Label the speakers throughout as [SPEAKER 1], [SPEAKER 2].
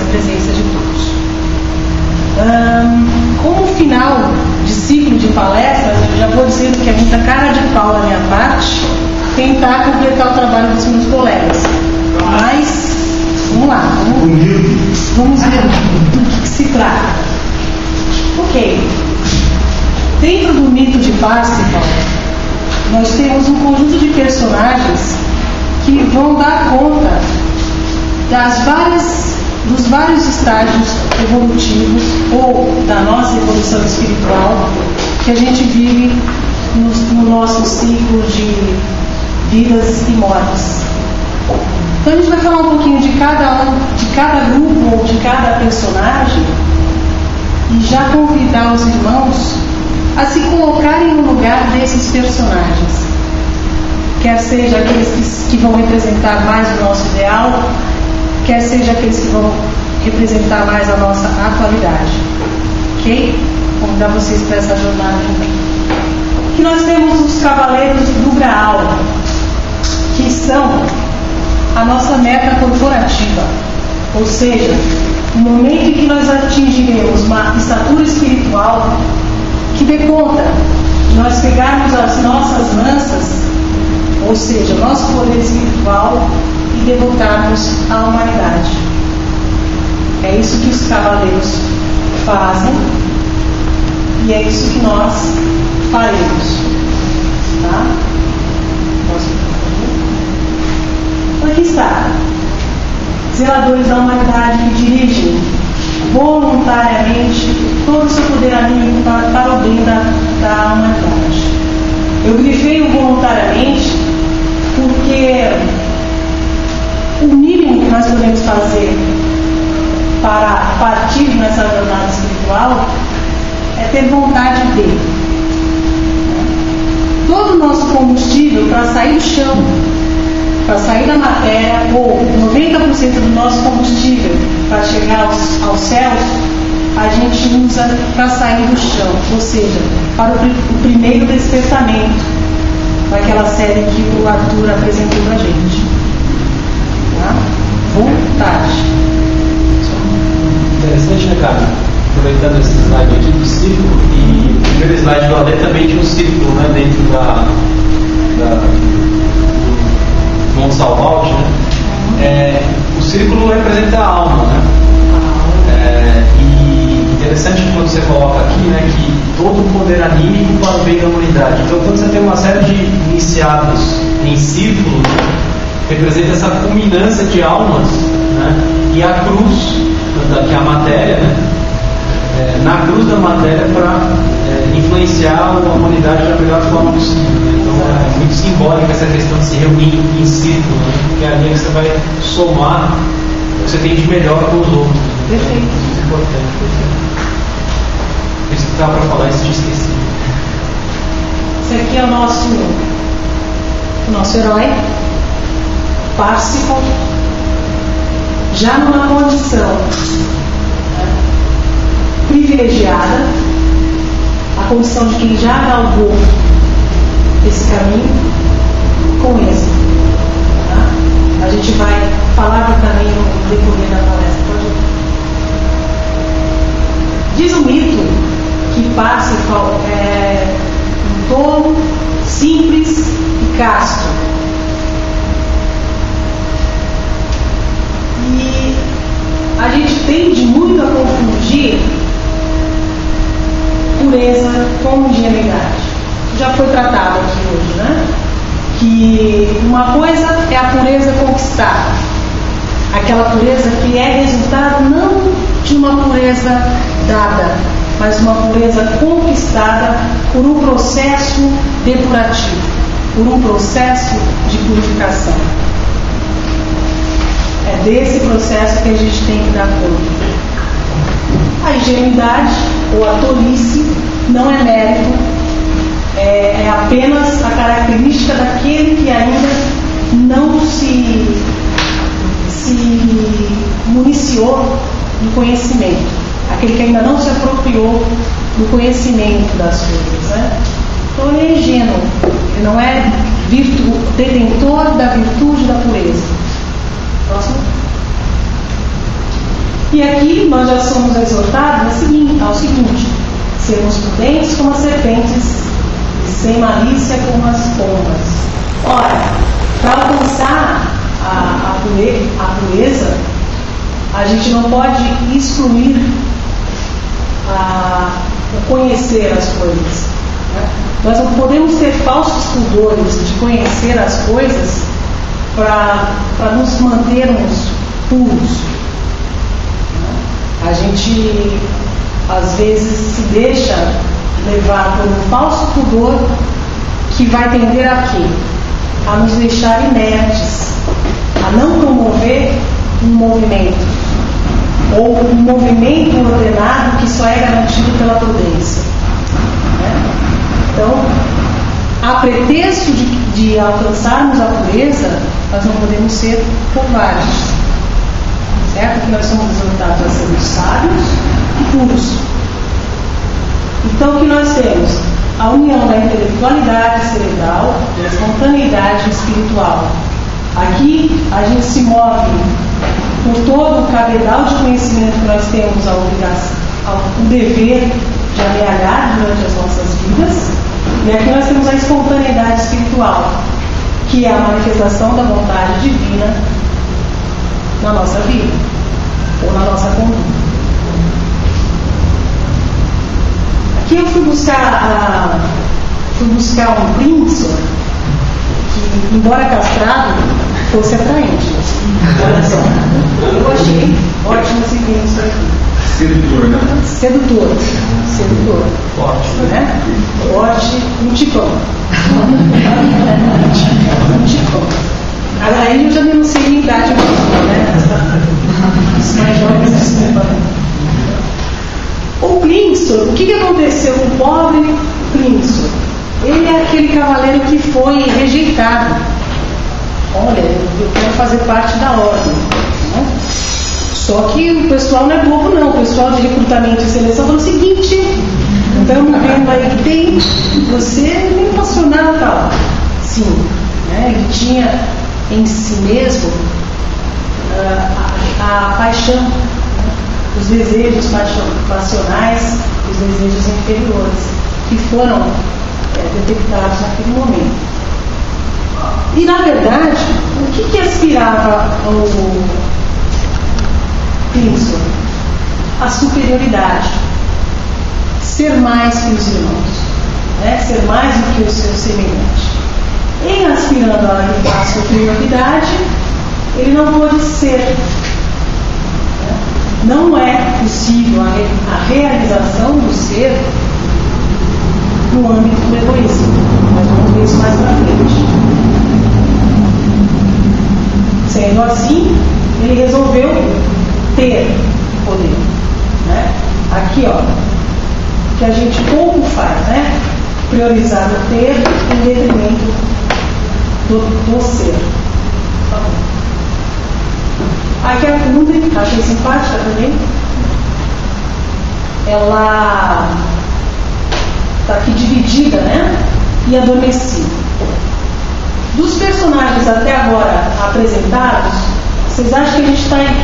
[SPEAKER 1] a presença de todos. Como final de ciclo de palestras, eu já vou dizendo que é muita cara de pau da minha parte tentar completar o trabalho dos meus colegas. Mas, vamos lá. Vamos ver do que se trata. Ok. Dentro do mito de Parsifal, nós temos um conjunto de personagens que vão dar conta dos vários estágios evolutivos ou da nossa evolução espiritual que a gente vive no nosso ciclo de vidas e mortes. Então a gente vai falar um pouquinho de cada grupo ou de cada personagem e já convidar os irmãos a se colocarem no lugar desses personagens, quer seja aqueles que vão representar mais o nosso ideal, quer seja aqueles que vão representar mais a nossa atualidade. Ok? Vou convidar vocês para essa jornada também. Que nós temos os cavaleiros do Graal, que são a nossa meta corporativa, ou seja, o momento em que nós atingiremos uma estatura espiritual que dê conta de nós pegarmos as nossas lanças, ou seja, o nosso poder espiritual, e devotarmos à humanidade. É isso que os cavaleiros fazem e é isso que nós faremos. Tá? Aqui está. Zeladores da humanidade que dirigem voluntariamente todo o seu poder anímico para o bem da humanidade. Eu grifei o voluntariamente porque o mínimo que nós podemos fazer para partir nessa jornada espiritual é ter vontade de. Todo o nosso combustível para sair do chão, para sair da matéria, ou 90% do nosso combustível para chegar aos céus, a gente usa para sair do chão, ou seja, para o primeiro despertamento, naquela série que o Arthur apresentou para a gente. Tá? Vontade.
[SPEAKER 2] Interessante, né, cara? Aproveitando esse slide aqui do círculo, e o primeiro slide do Alê também tinha um círculo, né, dentro do Monsalvaut, né? O círculo representa a alma, né? E interessante quando você coloca aqui, né, que todo o poder anímico para o bem da humanidade. Então, quando você tem uma série de iniciados em círculo, representa essa culminância de almas, né? E a cruz, que é a matéria, né? Na cruz da matéria para influenciar a humanidade da melhor forma possível. Né? Então é muito simbólica essa questão de se reunir em círculo, né? Porque ali você vai somar o que você tem de melhor com os outros.
[SPEAKER 1] Perfeito.
[SPEAKER 2] É muito importante. Por isso que estava para falar isso, tinha esquecido.
[SPEAKER 1] Esse aqui é o nosso herói, Parsifal, já numa condição privilegiada, a condição de quem já galgou esse caminho com êxito. Tá? A gente vai falar do caminho no decorrer da palestra. Diz o mito que Parsifal é um tolo, simples e casto. E a gente tende muito a confundir pureza com ingenuidade. Já foi tratado aqui hoje, né? Que uma coisa é a pureza conquistada, aquela pureza que é resultado não de uma pureza dada, mas uma pureza conquistada por um processo depurativo, por um processo de purificação. É desse processo que a gente tem que dar conta. A ingenuidade ou a tolice não é mérito, é apenas a característica daquele que ainda não se municiou do conhecimento, aquele que ainda não se apropriou do conhecimento das coisas, né? Então ele é ingênuo, ele não é detentor da virtude da pureza. Próximo. E aqui nós já somos exortados ao seguinte: sermos prudentes como as serpentes e sem malícia como as pombas. Ora, para alcançar a pureza, a gente não pode excluir o conhecer as coisas. Né? Nós não podemos ter falsos pudores de conhecer as coisas para nos mantermos puros. A gente às vezes se deixa levar por um falso pudor que vai tender a quê? A nos deixar inertes, a não promover um movimento, ou um movimento ordenado que só é garantido pela prudência. Né? Então, a pretexto de alcançarmos a pureza, nós não podemos ser covardes. Certo? Que nós somos exortados a sermos sábios e puros. Então, o que nós temos? A união da intelectualidade cerebral e a espontaneidade espiritual. Aqui a gente se move por todo o cabedal de conhecimento que nós temos o dever de amealhar durante as nossas vidas. E aqui nós temos a espontaneidade espiritual, que é a manifestação da vontade divina na nossa vida ou na nossa conduta. Aqui eu fui buscar um Princeton que, embora castrado, fosse atraente. Olha só, eu achei ótimo esse Princeton aqui.
[SPEAKER 3] Sedutor, né?
[SPEAKER 1] Sedutor.
[SPEAKER 3] Ótimo.
[SPEAKER 1] Né? Forte, um tipão. Um tipão. Aí eu já denunciei minha idade mesmo, né? Os mais jovens desculpa. O Princeton, o que aconteceu com o pobre Princeton? Ele é aquele cavaleiro que foi rejeitado. Olha, eu quero fazer parte da ordem. Né? Só que o pessoal não é bobo não. O pessoal de recrutamento e seleção falou o seguinte: estamos vendo aí que tem, você nem apaixonado tal. Sim, né? Ele tinha em si mesmo a paixão, os desejos passionais, os desejos inferiores, que foram detectados naquele momento. E, na verdade, o que aspirava o Princeton? A superioridade. Ser mais que os irmãos, né? Ser mais do que o seu semelhante. Em aspirando à superioridade, ele não pôde ser. Não é possível a realização do ser no âmbito do egoísmo. Nós vamos ver isso mais para frente. Sendo assim, ele resolveu ter poder. Né? Aqui, ó, que a gente pouco faz, né? Priorizar o ter em detrimento do ser. Tá bom. Aqui a Kundalini, achei simpática também. Ela está aqui dividida, né? E adormecida. Dos personagens até agora apresentados, vocês acham que a gente está em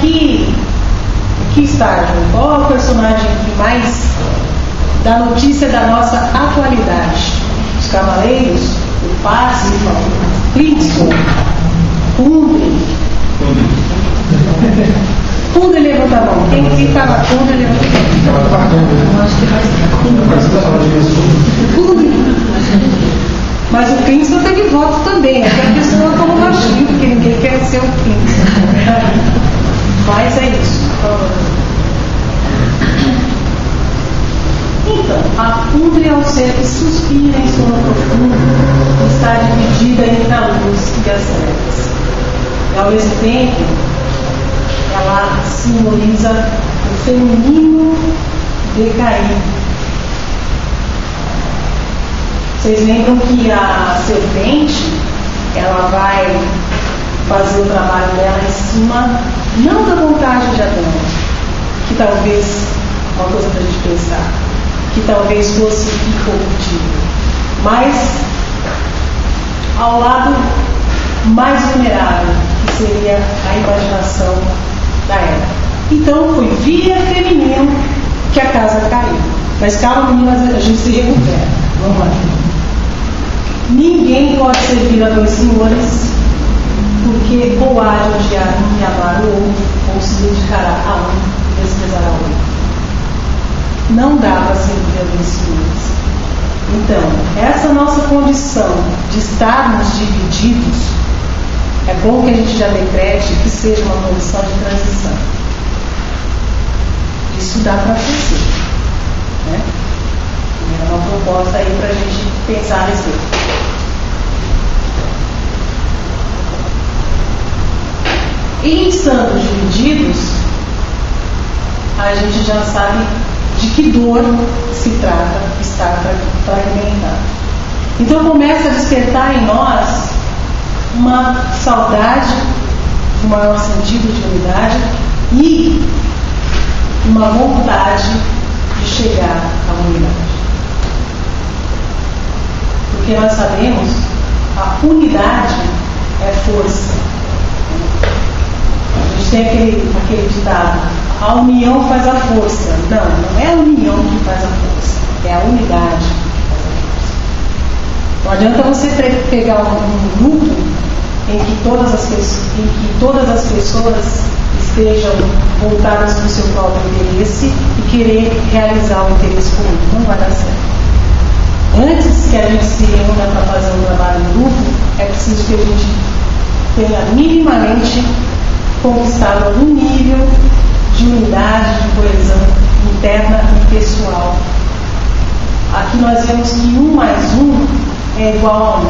[SPEAKER 1] que estágio? Qual é o personagem que mais dá notícia da nossa atualidade? Os Cavaleiros, o Parsifal, Princeton, Kundalini. Kundalini levanta a mão. Quem está na Kundalini levanta a mão. Acho que Kundalini. Mas o Princeton teve voto também. Até a pessoa falou baixinho, porque ninguém quer ser o Princeton. Mas é isso. Então, a Kundalini é o ser que suspira em sono profundo, está dividida entre a luz e as trevas. E ao mesmo tempo, ela simboliza o feminino decaído. Vocês lembram que a serpente, ela vai fazer o trabalho dela em cima, não da vontade de Adão, que talvez, uma coisa para a gente pensar, que talvez fosse incorruptível, mas ao lado mais vulnerável, que seria a imaginação da Eva. Então foi via feminino que a casa caiu. Mas calma, meninas, a gente se recupera. Vamos lá. Ninguém pode servir a dois senhores, porque ou há de odiar um e amar o outro, ou se dedicará a um e desprezará o outro. Não dá para servir a dois senhores. Então, essa nossa condição de estarmos divididos, é bom que a gente já decrete que seja uma condição de transição. Isso dá para fazer, né? É uma proposta aí para a gente pensar a respeito. E estando divididos, a gente já sabe de que dor se trata estar fragmentado. Então começa a despertar em nós uma saudade, um maior sentido de unidade e uma vontade de chegar à unidade. Porque nós sabemos, a unidade é força. A gente tem aquele ditado, a união faz a força. Não é a união que faz a força, é a unidade que faz a força. Não adianta você pegar um grupo em que todas as pessoas estejam voltadas para o seu próprio interesse e querer realizar o interesse comum. Não vai dar certo. Antes que a gente se reúna para fazer um trabalho em grupo, é preciso que a gente tenha minimamente conquistado algum nível de unidade, de coesão interna e pessoal. Aqui nós vemos que 1 mais 1 é igual a 1.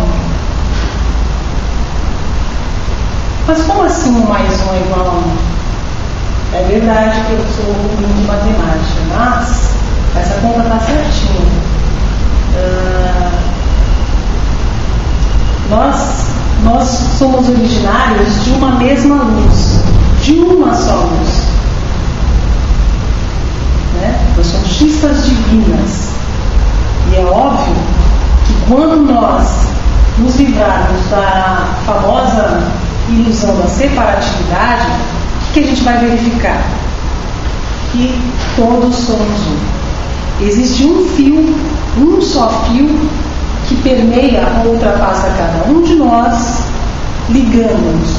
[SPEAKER 1] Mas como assim 1 mais 1 é igual a 1? É verdade que eu sou ruim de matemática, mas essa conta está certinha. Nós somos originários de uma mesma luz, de uma só luz, né? Nós somos chispas divinas. E é óbvio que quando nós nos livrarmos da famosa ilusão da separatividade, o que a gente vai verificar? Que todos somos um. Existe um fio, um só fio, que permeia ou ultrapassa cada um de nós, ligando-nos.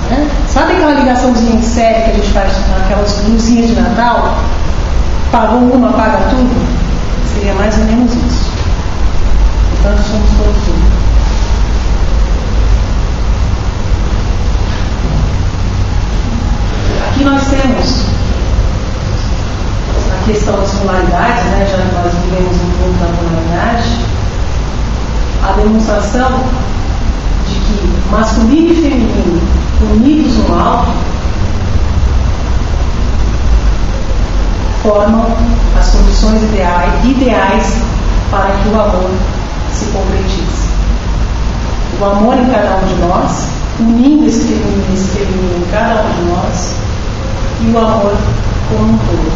[SPEAKER 1] Né? Sabe aquela ligaçãozinha em série que a gente faz naquelas luzinhas de Natal? Pagou uma, paga tudo? Seria mais ou menos isso. Portanto, somos todos um. Aqui nós temos a questão das polaridades, né? Já que nós vivemos um pouco da polaridade, a demonstração de que masculino e feminino unidos no alto formam as condições ideais para que o amor se concretize. O amor em cada um de nós, unindo esse feminino em cada um de nós, e o amor como um todo.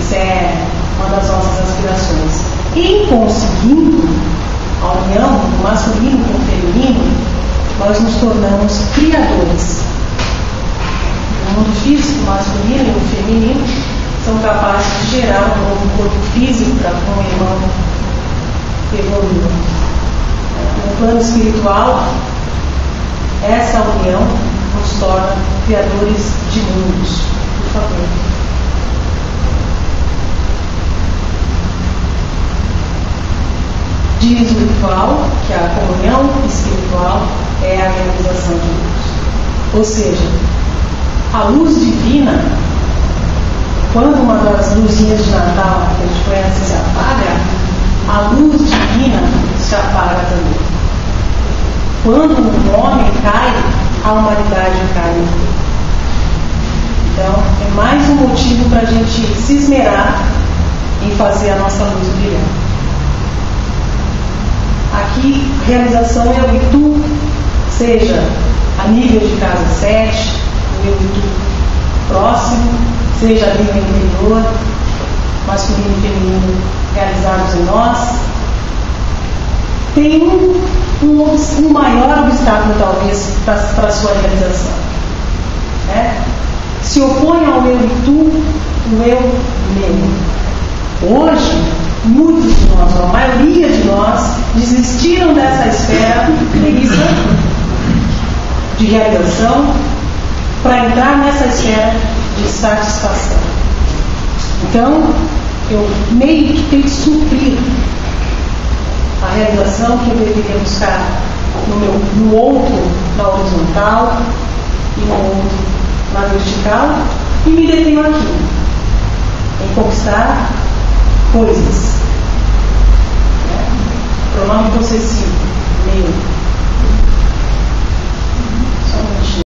[SPEAKER 1] Essa é uma das nossas aspirações. Em conseguindo a união do masculino com o feminino, nós nos tornamos criadores. No mundo físico, o masculino e o feminino são capazes de gerar um novo corpo físico para que um irmão evolua. No plano espiritual, essa união nos torna criadores de mundos. Por favor. Diz o ritual que a comunhão espiritual é a realização de luz. Ou seja, a luz divina, quando uma das luzinhas de Natal que a gente conhece se apaga, a luz divina se apaga também. Quando um homem cai, a humanidade cai. Então, é mais um motivo para a gente se esmerar em fazer a nossa luz brilhar. Aqui, realização é o Itu, seja a nível de casa 7, o Itu próximo, seja a nível interior, masculino e feminino realizados em nós. Tem um maior obstáculo, talvez, para a sua realização. Né? Se opõe ao eu e tu, o eu meu. Hoje, muitos de nós, a maioria de nós, desistiram dessa esfera de realização para entrar nessa esfera de satisfação. Então, eu meio que tenho que suprir a realização que eu deveria buscar no outro, na horizontal, e no outro, na vertical, e me detenho aqui, em conquistar coisas. Pronome possessivo, meu. Só um minutinho.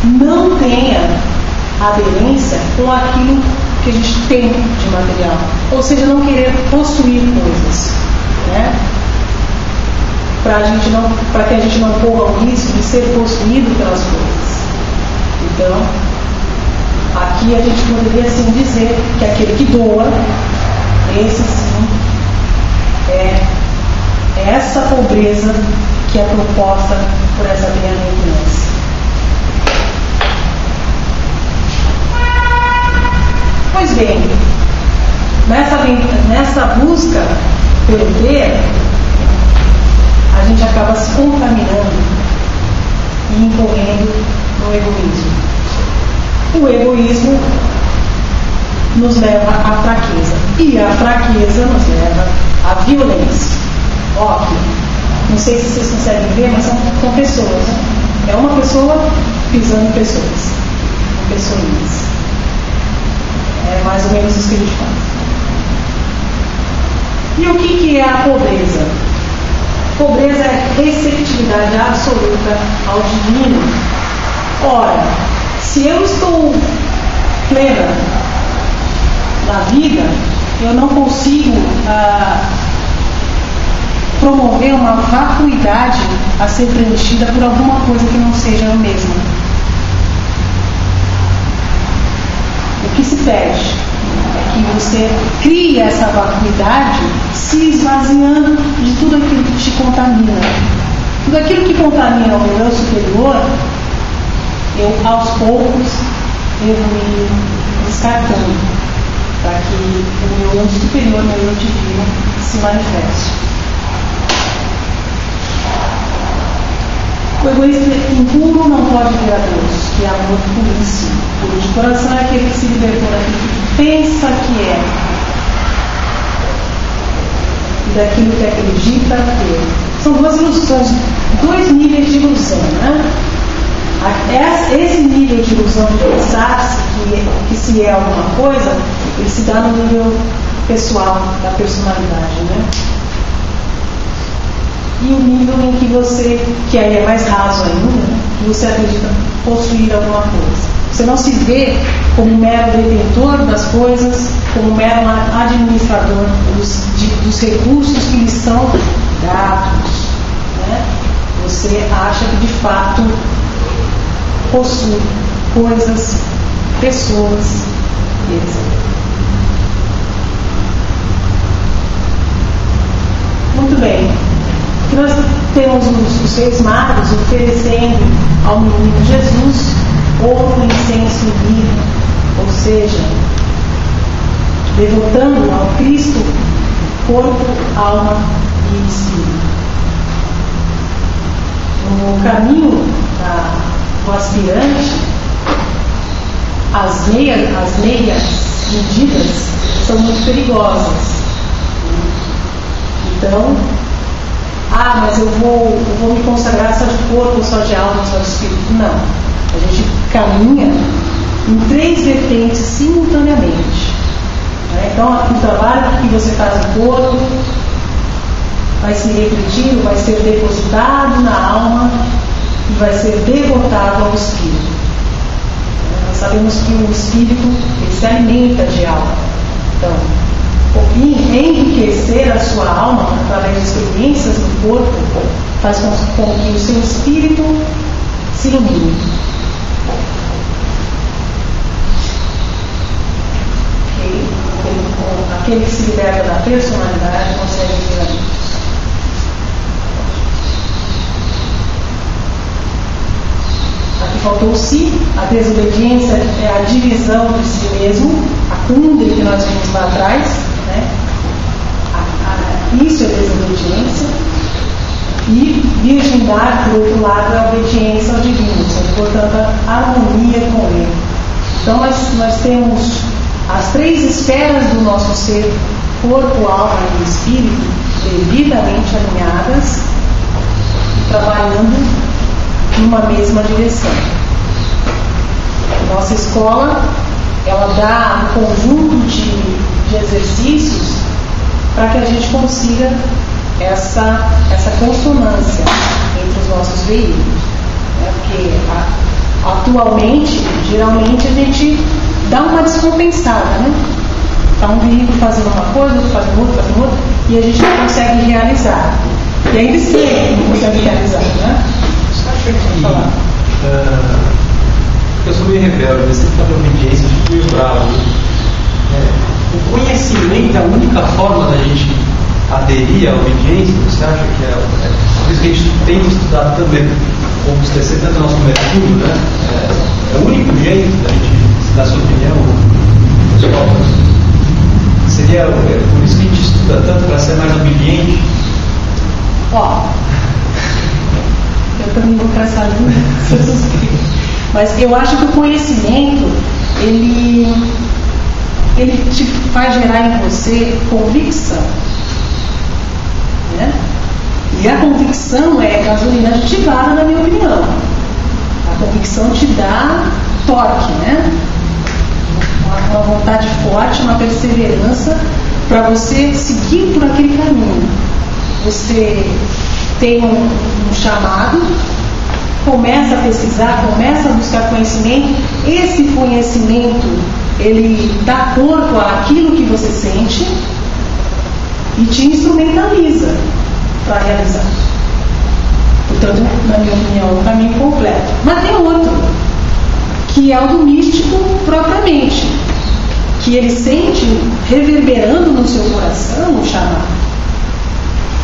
[SPEAKER 1] Não tenha aderência com aquilo que a gente tem de material, ou seja, não querer possuir coisas, né? Para que a gente não corra o risco de ser possuído pelas coisas. Então, aqui a gente poderia assim dizer que aquele que doa, esse sim é essa pobreza que é proposta por essa bem-aventurança. Pois bem, nessa busca pelo ter, a gente acaba se contaminando e incorrendo no egoísmo. O egoísmo nos leva à fraqueza, e a fraqueza nos leva à violência. Óbvio, não sei se vocês conseguem ver, mas são pessoas, né? É uma pessoa pisando em pessoas, pessoinhas. É mais ou menos isso que a gente faz. E o que é a pobreza? Pobreza é receptividade absoluta ao divino. Ora, se eu estou plena na vida, eu não consigo promover uma vacuidade a ser preenchida por alguma coisa que não seja eu mesma. O que se pede é que você crie essa vacuidade se esvaziando de tudo aquilo que te contamina. Tudo aquilo que contamina o meu eu superior, eu aos poucos eu vou me descartando para que o meu eu superior, meu eu divino, se manifeste. O egoísmo impuro não pode ver a Deus, que é amor puríssimo. Puro de coração é aquele que se libertou daquilo que pensa que é e daquilo que acredita ter. São duas ilusões, dois níveis de ilusão, né? Esse nível de ilusão de pensar que se é alguma coisa, ele se dá no nível pessoal, da personalidade, né? E o nível em que você, que aí é mais raso ainda, né? Que você acredita possuir alguma coisa. Você não se vê como mero detentor das coisas, como mero administrador dos recursos que lhe são dados, né? Você acha que de fato possui coisas pessoas, etc. Muito bem. Nós temos os reis magos oferecendo ao menino Jesus ouro, incenso e mirra, ou seja, devotando ao Cristo corpo, alma e espírito. No caminho do aspirante, as meias medidas são muito perigosas. Então, mas eu vou me consagrar só de corpo, só de alma, só de espírito. Não. A gente caminha em 3 vertentes simultaneamente. Então, o trabalho que você faz no corpo vai se refletir, vai ser depositado na alma e vai ser devotado ao espírito. Nós sabemos que o espírito ele se alimenta de alma. Então, enriquecer a sua alma através de experiências no corpo faz com que o seu espírito se ilumine. Aquele que se liberta da personalidade consegue ver a luz. Aqui faltou o si. A desobediência é a divisão de si mesmo, a cumbre que nós vimos lá atrás, né? Isso é desobediência. E virgindade, por outro lado, é a obediência ao divino, portanto, a harmonia com ele. Então, nós temos as 3 esferas do nosso ser, corpo, alma e espírito, devidamente alinhadas, trabalhando numa mesma direção. Nossa escola, ela dá um conjunto de exercícios para que a gente consiga essa consonância entre os nossos veículos. Porque atualmente, geralmente, a gente dá uma descompensada, né? Está um veículo fazendo uma coisa, outro fazendo outra, e a gente não consegue realizar. E ainda assim, não consegue realizar, né?
[SPEAKER 2] Você acha que eu sou meio rebelde, eu sempre falo de obediência, eu fico meio bravo. O conhecimento é a única forma da gente aderir à obediência? Você acha que por isso que a gente tem que estudar também, como você tanto no nosso mercúrio, né? É o único jeito da gente, na sua opinião, seria por isso que a gente estuda tanto para ser mais obediente?
[SPEAKER 1] Eu também vou caçar mas eu acho que o conhecimento ele te faz gerar em você convicção, né? E a convicção é gasolina aditivada, na minha opinião. A convicção te dá torque, né? Uma vontade forte, uma perseverança para você seguir por aquele caminho. Você tem um chamado, começa a pesquisar, começa a buscar conhecimento. Esse conhecimento, ele dá corpo àquilo que você sente e te instrumentaliza para realizar. Portanto, na minha opinião, é um caminho completo. Mas tem outro, que é o do místico propriamente, que ele sente reverberando no seu coração o chamado.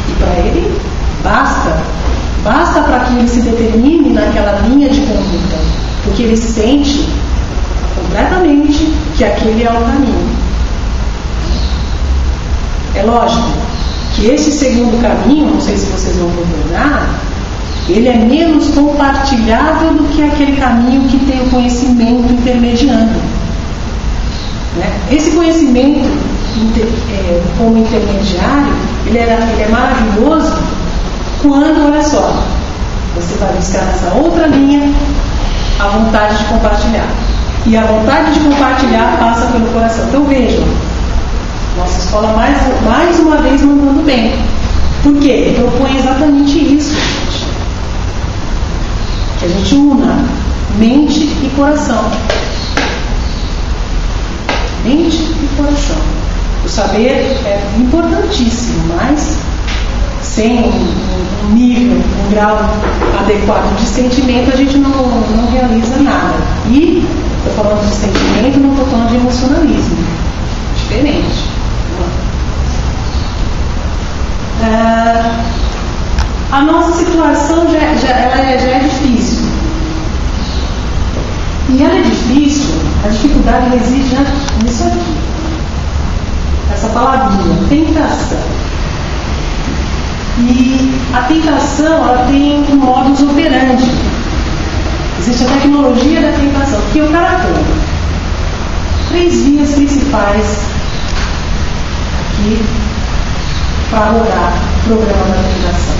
[SPEAKER 1] E para ele, basta para que ele se determine naquela linha de conduta, porque ele sente completamente que aquele é o caminho. É lógico que esse segundo caminho, não sei se vocês vão concordar, ele é menos compartilhável do que aquele caminho que tem o conhecimento intermediando. Né? Esse conhecimento como intermediário, ele é maravilhoso quando, olha só, você vai buscar nessa outra linha a vontade de compartilhar. E a vontade de compartilhar passa pelo coração. Então vejam, nossa escola mais uma vez mandando bem. Por quê? Propõe exatamente isso, gente. Que a gente una mente e coração. Mente e coração. O saber é importantíssimo, mas sem um nível, um grau adequado de sentimento, a gente não realiza nada. E Estou falando de sentimento, não estou falando de emocionalismo. Diferente. A nossa situação já é difícil. E ela é difícil, a dificuldade reside nisso aqui. Essa palavrinha, tentação. E a tentação, ela tem um modus operandi. Existe a tecnologia da tentação, que o cara tem 3 vias principais aqui para rodar o programa da tentação: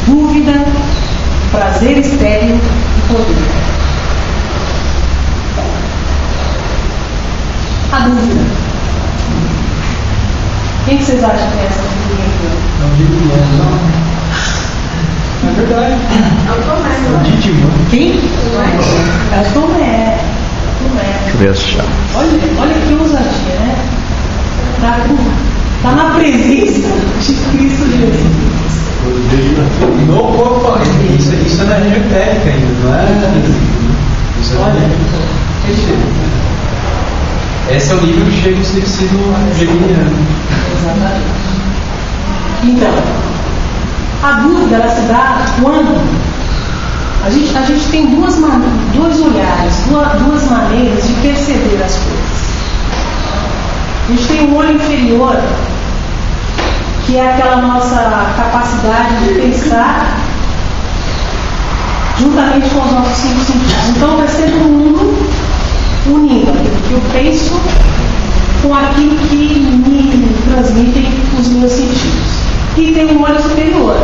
[SPEAKER 1] dúvida, prazer estéril e poder. A dúvida. Quem que vocês acham que é essa dúvida aqui?
[SPEAKER 2] Não digo não. É verdade.
[SPEAKER 4] É o Tomé.
[SPEAKER 1] Quem? É o Tomé.
[SPEAKER 5] Deixa eu ver essa chave.
[SPEAKER 1] Olha que ousadia, né? Está na presença de Cristo Jesus.
[SPEAKER 2] No corpo, isso é na região etérica ainda, não é? Olha, esse é o nível que chega a ser sido geminiano.
[SPEAKER 1] Exatamente. Então, a dúvida ela se dá quando a gente tem dois olhares, duas maneiras de perceber as coisas. A gente tem um olho inferior, que é aquela nossa capacidade de pensar juntamente com os nossos 5 sentidos. Então vai ser um mundo unindo aquilo que eu penso com aquilo que me transmitem os meus sentidos. E tem um olho superior,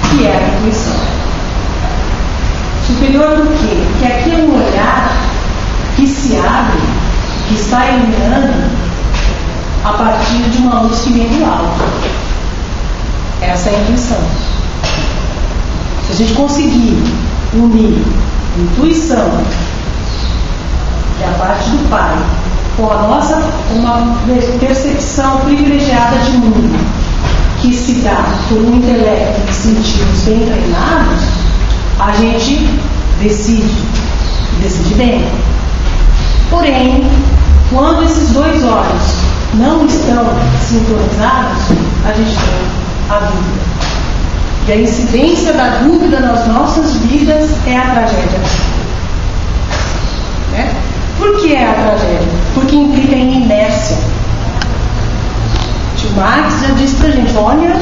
[SPEAKER 1] que é a intuição. Superior do quê? Que aqui é um olhar que se abre, que está iluminando a partir de uma luz que vem do alto. Essa é a intuição. Se a gente conseguir unir intuição, que é a parte do Pai, com a nossa uma percepção privilegiada de mundo, que se dá por um intelecto de sentidos bem treinados, a gente decide bem. Porém, quando esses 2 olhos não estão sintonizados, a gente tem a dúvida. E a incidência da dúvida nas nossas vidas é a tragédia. Né? Por que é a tragédia? Porque implica em inércia. O tio Marx já disse pra gente: olha,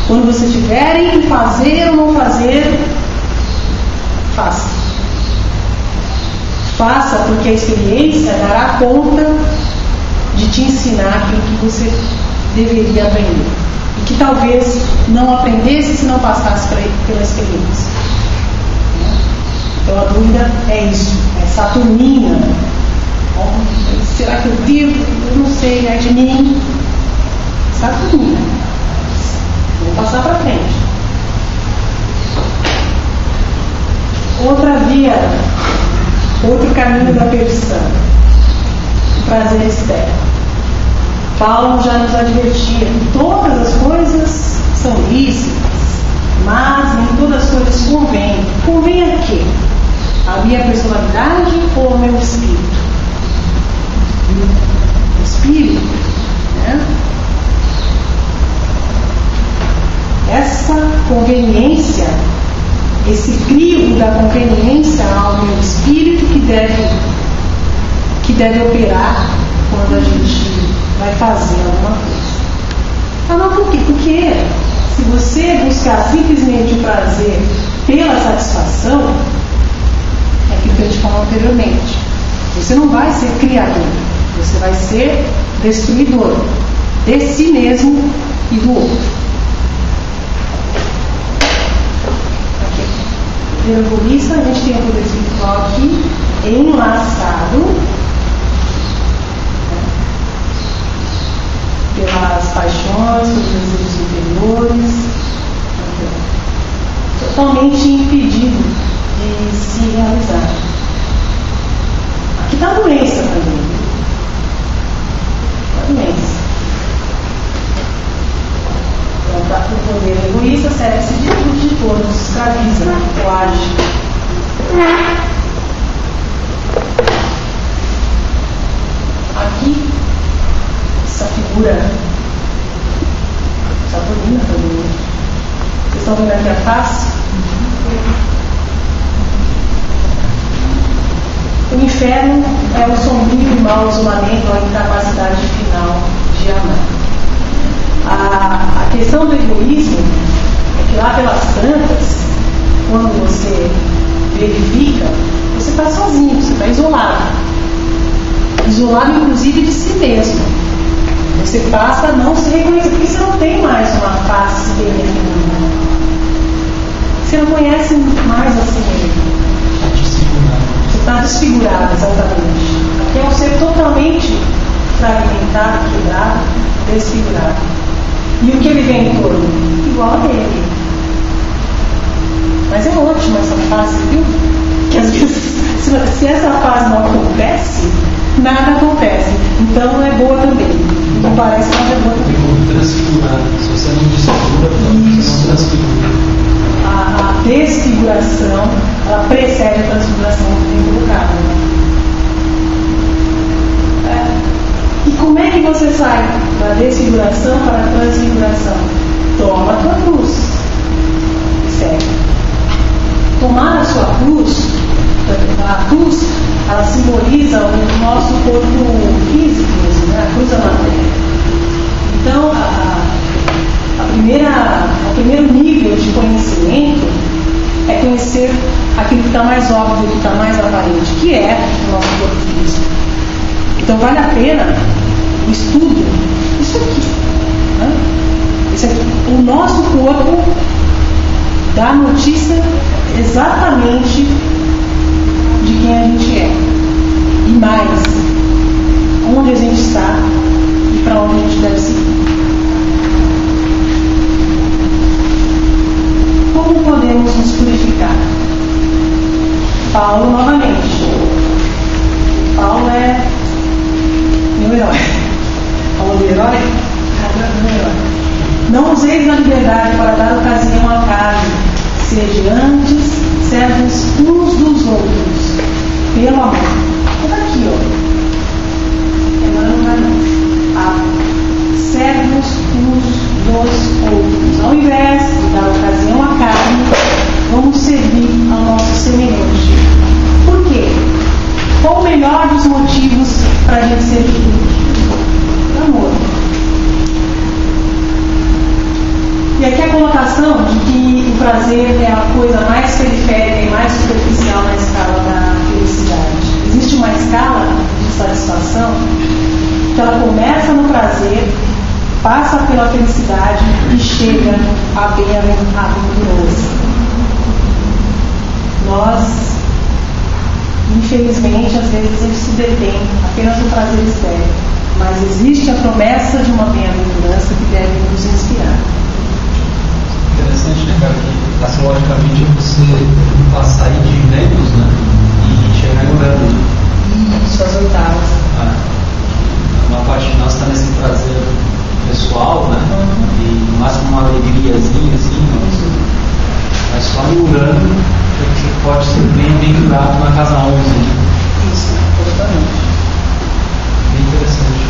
[SPEAKER 1] quando vocês tiverem que fazer ou não fazer, faça. Faça, porque a experiência dará conta de te ensinar aquilo que você deveria aprender. E que talvez não aprendesse se não passasse pela experiência. Então a dúvida é isso, é saturnina. Será que eu vivo? Eu não sei, é de mim. Saturnina. Vou passar para frente. Outra via, outro caminho da perdição, o prazer externo. Paulo já nos advertia que todas as coisas são lícitas, mas nem todas as coisas convêm. Convém a quê? A minha personalidade ou o meu espírito? O espírito, né? Essa conveniência, esse crivo da conveniência ao meu espírito que deve operar quando a gente vai fazer alguma coisa. Ah, não, por quê? Porque se você buscar simplesmente o prazer pela satisfação, é aquilo que a gente falou anteriormente, você não vai ser criador, você vai ser destruidor de si mesmo e do outro. Aqui, primeiro egoísta, a gente tem o poder espiritual aqui enlaçado pelas paixões, pelos desejos inferiores, totalmente impedido de se realizar. Aqui está a doença também. A doença. Então, o poder egoísta serve-se de todos, escraviza, coage. essa figura saturnina também. Vocês estão vendo aqui a face? O inferno é o sombrio e mau isolamento, a incapacidade final de amar. A questão do egoísmo é que lá pelas tantas, quando você verifica, você está sozinho, você está isolado. Isolado inclusive de si mesmo. Você passa a não se reconhecer, porque você não tem mais uma face bem definida. Você não conhece mais a si mesmo. Você está desfigurado, exatamente. Aqui é um ser totalmente fragmentado, quebrado, desfigurado. E o que ele vê em torno? Igual a ele. Mas é ótima essa fase, viu? Que às vezes, se essa fase não acontece, nada acontece. Então não é boa também. Então parece que não é boa também.
[SPEAKER 2] Como transfigurar. Se você não desfigura, você não transfigura.
[SPEAKER 1] A desfiguração, ela precede a transfiguração que tem colocado. E como é que você sai da desfiguração para a transfiguração? Toma a tua cruz. Segue. Tomar a sua cruz, a cruz, ela simboliza o nosso corpo físico, né? A cruz da matéria. Então, o primeiro nível de conhecimento é conhecer aquilo que está mais óbvio, que está mais aparente, que é o nosso corpo físico. Então vale a pena o estudo, isso aqui, né? Isso aqui. O nosso corpo dá notícia exatamente de quem a gente é. E mais, onde a gente está e para onde a gente deve seguir. Como podemos nos purificar? Paulo novamente. Paulo é meu herói. Paulo é herói? Meu herói. Não useis a liberdade para dar ocasião à carne. Sede antes servos uns dos outros. Pelo amor. Olha aqui, ó. Agora não vai não. Servos uns dos outros. Ao invés de dar ocasião à carne, vamos servir ao nosso semelhante. Por quê? Qual o melhor dos motivos para a gente servir? Amor. E aqui a colocação de que o prazer é a coisa mais periférica e mais superficial na escala da felicidade. Existe uma escala de satisfação que ela começa no prazer, passa pela felicidade e chega à bem-aventurança. Nós, infelizmente, às vezes a gente se detém apenas no prazer externo, mas existe a promessa de uma bem-aventurança que deve nos inspirar.
[SPEAKER 2] Interessante, né, cara, que astrologicamente você passar aí de Vênus, né, e chegar em Urano.
[SPEAKER 1] Isso, as oitavas.
[SPEAKER 2] Uma parte de nós está nesse prazer pessoal, né, e no máximo uma alegriazinha, assim, mas só em Urano você pode ser bem-aventurado na casa 11.
[SPEAKER 1] Isso, exatamente.
[SPEAKER 2] Bem interessante.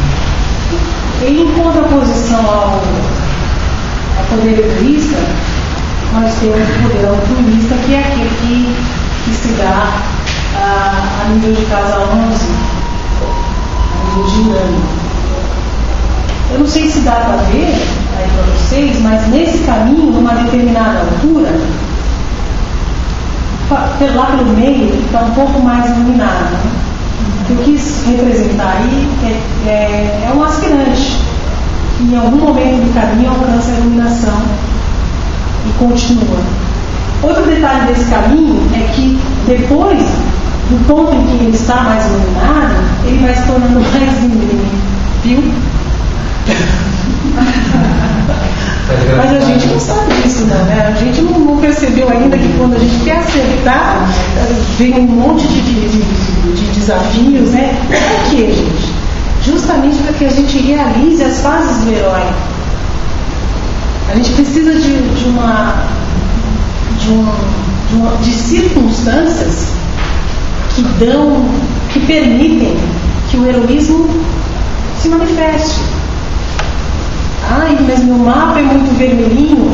[SPEAKER 1] Em contraposição ao poder egoísta, nós temos o poder altruísta, que é aquele que se dá a nível de casa 11, a nível de Urano. Eu não sei se dá para ver aí para vocês, mas nesse caminho, numa determinada altura, lá pelo meio, está um pouco mais iluminado. Né? O que eu quis representar aí é um aspirante que em algum momento do caminho alcança a iluminação e continua. Outro detalhe desse caminho é que depois do ponto em que ele está mais iluminado, ele vai se tornando mais íngreme, viu? Mas a gente não sabe disso, não, né? A gente não percebeu ainda que quando a gente quer acertar, vem um monte de desafios, né? Por quê, gente? Justamente para que a gente realize as fases do herói. A gente precisa de circunstâncias que permitem que o heroísmo se manifeste. mas meu mapa é muito vermelhinho,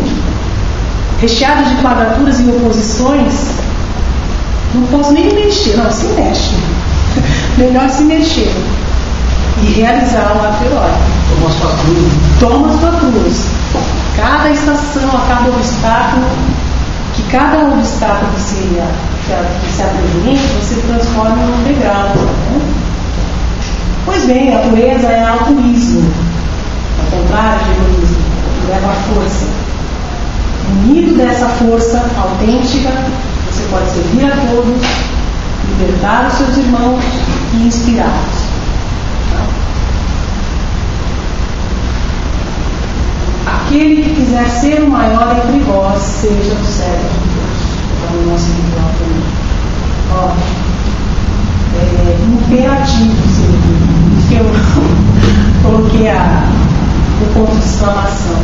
[SPEAKER 1] recheado de quadraturas e oposições, não posso nem mexer. Não, se mexe. Melhor se mexer e realizar o ato heróico.
[SPEAKER 2] Toma a sua cruz.
[SPEAKER 1] Toma a sua cruz. Cada estação, a cada obstáculo, que cada obstáculo que se apresente, você transforma num degrau. Né? Pois bem, a pureza é altruísmo, ao contrário de egoísmo, que leva à força. Unido dessa força autêntica, você pode servir a todos, libertar os seus irmãos e inspirá-los. Aquele que quiser ser o maior entre vós, seja o servo de Deus. Então, o nosso ritual também. Ó, é imperativo servir. Isso que eu coloquei o ponto de exclamação.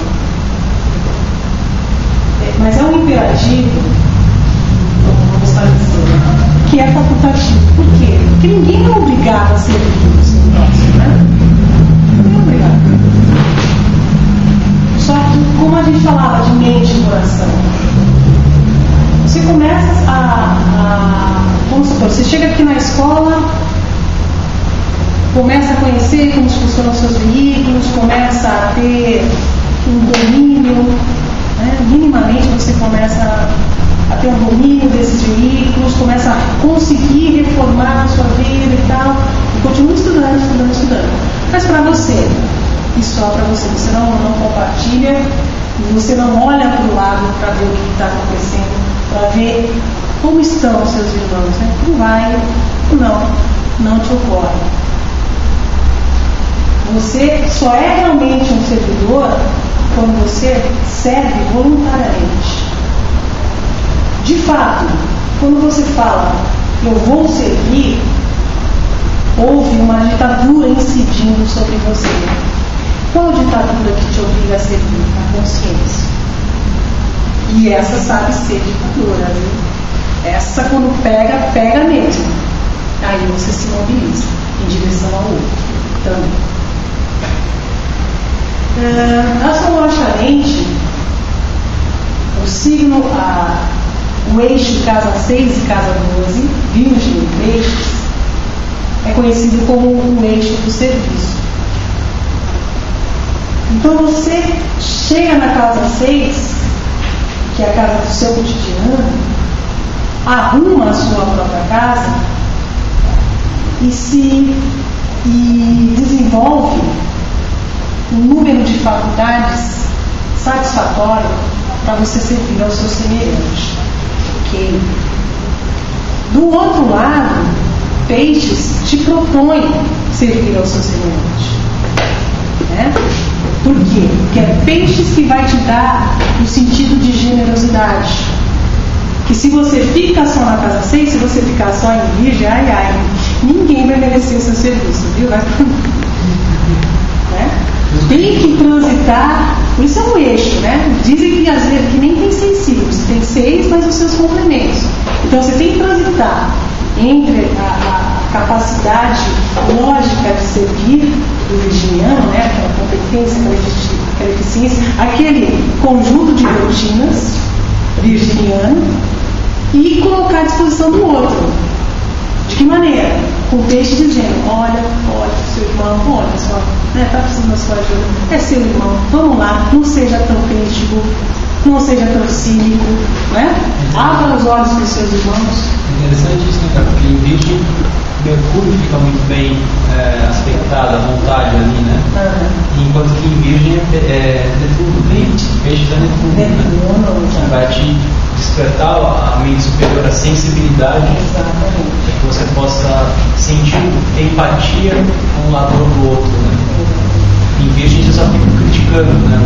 [SPEAKER 1] Mas é um imperativo, vamos esclarecer, que é facultativo. Por quê? Porque ninguém é obrigado a servir o seu próximo, né? Ninguém é obrigado. Só que, como a gente falava de mente e coração, você começa vamos supor, você chega aqui na escola, começa a conhecer como funcionam os seus veículos, começa a ter um domínio, né? Minimamente você começa a ter um domínio desses veículos, começa a conseguir reformar a sua vida e tal, e continua estudando. Mas para você, e só para você, você não compartilha, você não olha para o lado para ver o que está acontecendo, para ver como estão os seus irmãos, né? Não te ocorre. Você só é realmente um servidor quando você serve voluntariamente. De fato, quando você fala, eu vou servir, houve uma ditadura incidindo sobre você. Qual ditadura que te obriga a servir? A consciência. E essa sabe ser ditadura, viu? Essa, quando pega mesmo. Aí você se mobiliza em direção ao outro também. Astrologicamente, o signo, o eixo casa 6 e casa 12, Virgem e Peixes, é conhecido como o eixo do serviço. Então você chega na casa 6, que é a casa do seu cotidiano, arruma a sua própria casa e desenvolve um número de faculdades satisfatório para você servir ao seu semelhante. Ok? Do outro lado, Peixes te propõe servir ao seu semelhante. Né? Por quê? Porque é Peixes que vai te dar o sentido de generosidade. Que se você fica só na casa 6, se você ficar só em Virgem, ninguém vai merecer o seu serviço, viu? Né? Tem que transitar, isso é um eixo, né? Dizem que às vezes que nem tem 6 signos, tem 6, mas os seus complementos. Então você tem que transitar entre a capacidade lógica de servir do virginiano, né? Aquela competência, aquela eficiência, aquele conjunto de rotinas virginiano, e colocar à disposição do outro. De que maneira? Com Peixe dizendo, olha, seu irmão, olha só, está precisando da sua ajuda, é seu irmão, vamos lá, não seja tão crítico, não seja tão cínico, né? Abra os olhos para os seus irmãos.
[SPEAKER 2] Interessante isso, né, cara? Porque em Virgem, Mercúrio fica muito bem aspectado, à vontade ali, né? Enquanto que em Virgem é Netuno, Peixe é Netuno, né? Vai te despertar a mente superior, a sensibilidade, para que você possa sentir empatia com um lado ou do outro, né? Em Virgem você só fica criticando, né?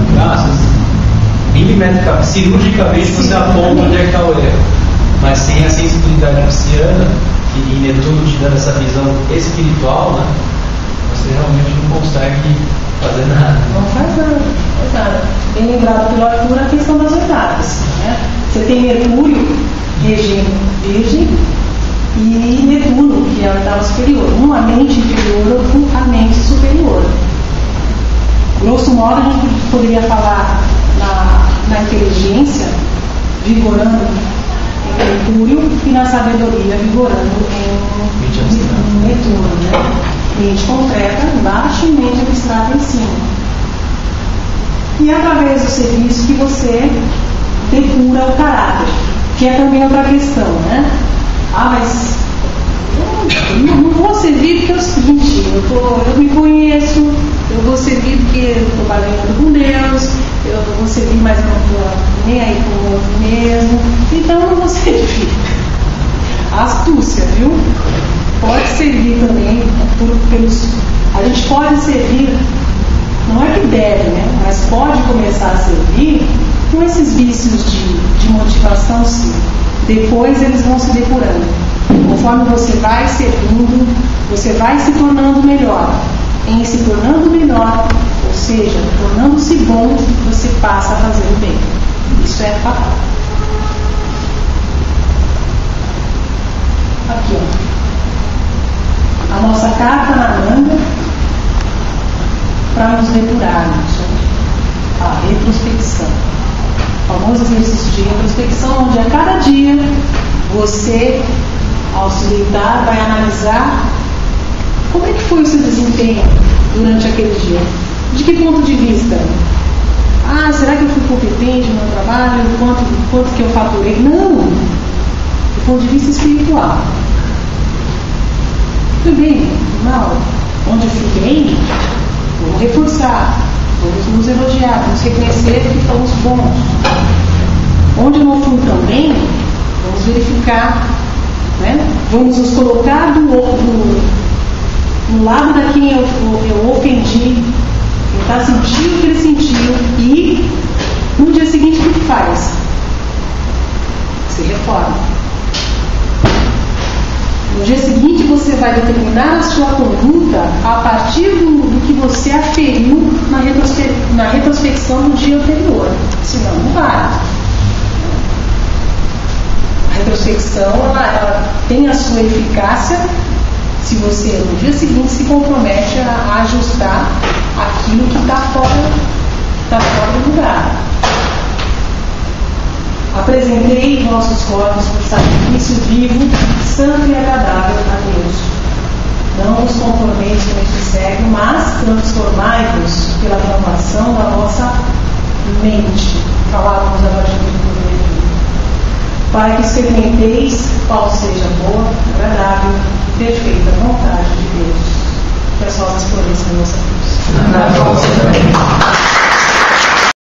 [SPEAKER 2] Milimetricamente, cirurgicamente você aponta onde é que está o erro, mas sem a sensibilidade pisciana e Netuno te dando essa visão espiritual, né? Você realmente não consegue fazer nada.
[SPEAKER 1] Não faz nada. Bem lembrado pelo Arthur a questão das oitavas, né? Você tem Mercúrio regendo Virgem e Netuno, que é a oitava superior. Um a mente inferior, outro a mente superior. Grosso modo, a gente poderia falar na inteligência, vigorando em Mercúrio, e na sabedoria, vigorando em Netuno, né? Mente concreta embaixo e mente abstrata em cima. E é através do serviço que você depura o caráter, que é também outra questão, né? Mas eu não vou servir porque é o seguinte, eu me conheço, eu vou servir porque eu estou trabalhando com Deus, eu vou servir, mas não estou nem aí com o outro mesmo, então eu não vou servir. Astúcia, viu? Pode servir também a gente pode servir, não é que deve, né? Mas pode começar a servir com esses vícios de motivação, sim. Depois eles vão se depurando. Conforme você vai servindo, você vai se tornando melhor. Em se tornando melhor, ou seja, tornando-se bom, você passa a fazer o bem. Isso é fatal. Aqui, ó. A nossa carta na manga para nos depurarmos. A retrospecção. O famoso exercício de retrospecção, onde a cada dia você, ao se deitar, vai analisar como é que foi o seu desempenho durante aquele dia. De que ponto de vista? Será que eu fui competente no meu trabalho? Quanto que eu faturei? Não! Do ponto de vista espiritual. Tudo bem, mal. Onde eu fui bem, vamos reforçar, vamos nos elogiar, vamos reconhecer que estamos bons. Onde eu não fui tão bem, vamos verificar, né? Vamos nos colocar no lado da quem eu ofendi, tentar sentir o que ele sentiu e no dia seguinte o que faz? Se reforma. No dia seguinte você vai determinar a sua conduta a partir do que você aferiu na retrospecção do dia anterior. Senão não vai. A retrospecção ela tem a sua eficácia se você no dia seguinte se compromete a ajustar aquilo que está fora do lugar. Apresentei vossos corpos por sacrifício vivo, santo e agradável a Deus. Não os conformeis com este século, mas transformai-vos pela renovação da vossa mente. Falávamos agora de para que experimenteis qual seja a boa, agradável e perfeita vontade de Deus. Que as vossas florências na nossa vida.